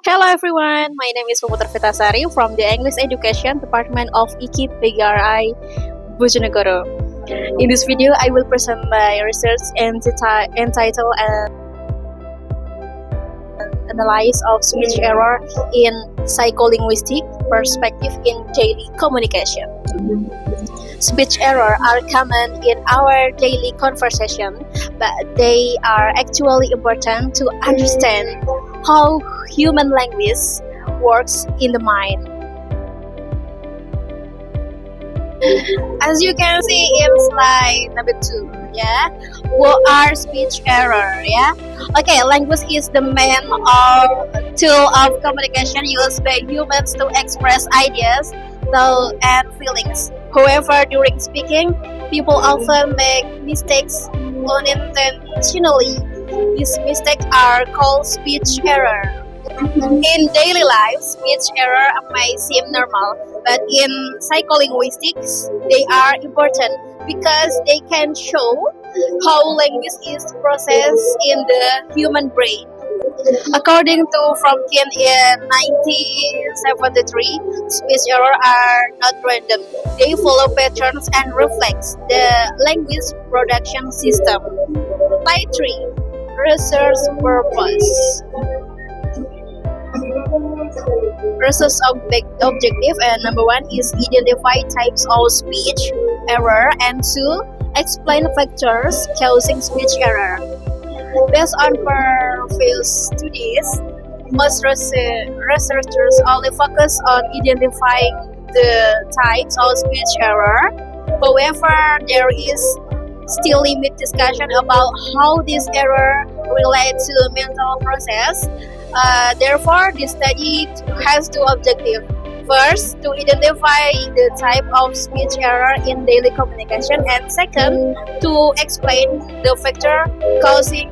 Hello everyone, my name is Puputer Vitasari from the English Education Department of IKIP PGRI Bojonegoro. In this video, I will present my research entitled Analysis of Speech Error in Psycholinguistic Perspective in Daily Communication. Speech errors are common in our daily conversation, but they are actually important to understand how human language works in the mind. As you can see in slide number 2, what are speech error? Okay, language is the main tool of communication used by humans to express ideas, thoughts, and feelings. However, during speaking, people often make mistakes unintentionally. These mistakes are called speech error. In daily life, speech error may seem normal, but in psycholinguistics, they are important because they can show how language is processed in the human brain. According to Fromkin in 1973, speech errors are not random. They follow patterns and reflect the language production system. Slide 3. Research purpose. Research objective number 1 is identify types of speech error and 2 explain factors causing speech error. Based on previous studies, most researchers only focus on identifying the types of speech error. However, there is still limited discussion about how this error relates to mental process. Therefore, this study has two objectives. First, to identify the type of speech error in daily communication, and second, to explain the factor causing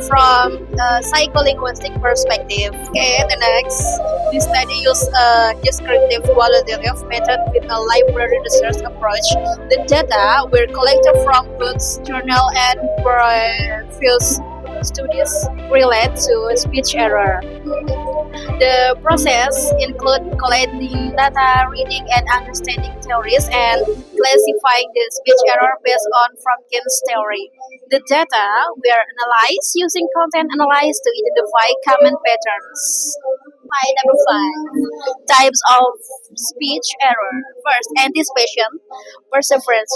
from a psycholinguistic perspective. Okay, the next, this study used a descriptive qualitative method with a library research approach. The data were collected from books, journal, and previous studies relate to speech error. The process includes collecting data, reading and understanding theories, and classifying the speech error based on Fromkin's theory. The data were analyzed using content analysis to identify common patterns. Slide number 5. Types of speech error. First, anticipation, perseverance,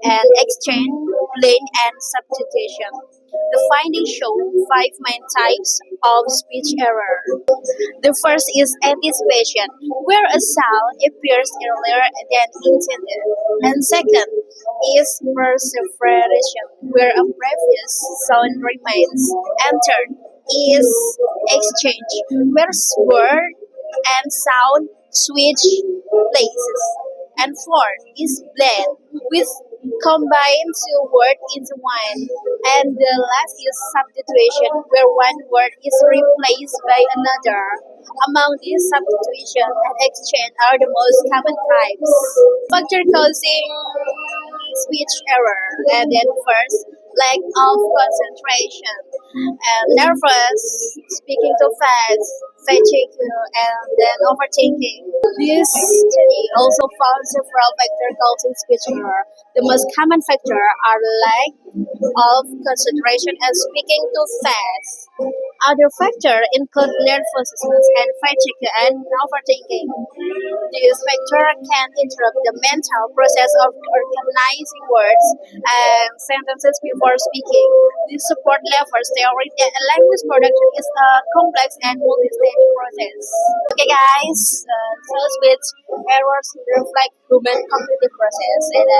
and exchange, blame, and substitution. The findings show 5 main types of speech error. The first is anticipation, where a sound appears earlier than intended. And second is perseverance, where a previous sound remains. And third is exchange, where word and sound switch places. And fourth is blend, with combine two words into one. And the last is substitution, where one word is replaced by another. Among these, substitution and exchange are the most common types. Factor causing speech error. And then first, lack of concentration, and nervous, speaking too fast, fatigue, and then overthinking. This study also found several factors causing speech error. The most common factors are lack of concentration and speaking too fast. Other factors include nervousness and fatigue and overthinking. These factors can interrupt the mental process of organizing words and sentences before speaking. This support levels theory that language production is a complex and multi-stage process. Okay guys, so speech errors reflect human cognitive process, and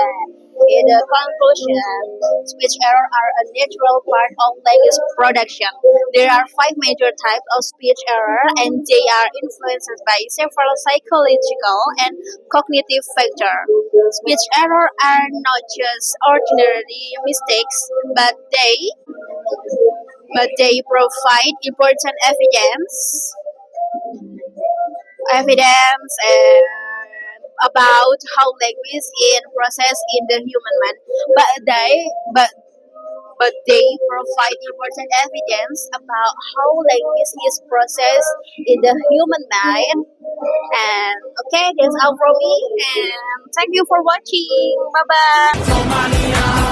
in the conclusion, speech errors are a natural part of language production. There are 5 major types of speech error, and they are influenced by several psychological and cognitive factors. Speech errors are not just ordinary mistakes, but they provide important evidence and about how language is processed in the human mind. But but they provide important evidence about how language is processed in the human mind. And okay, that's all from me. And thank you for watching. Bye bye.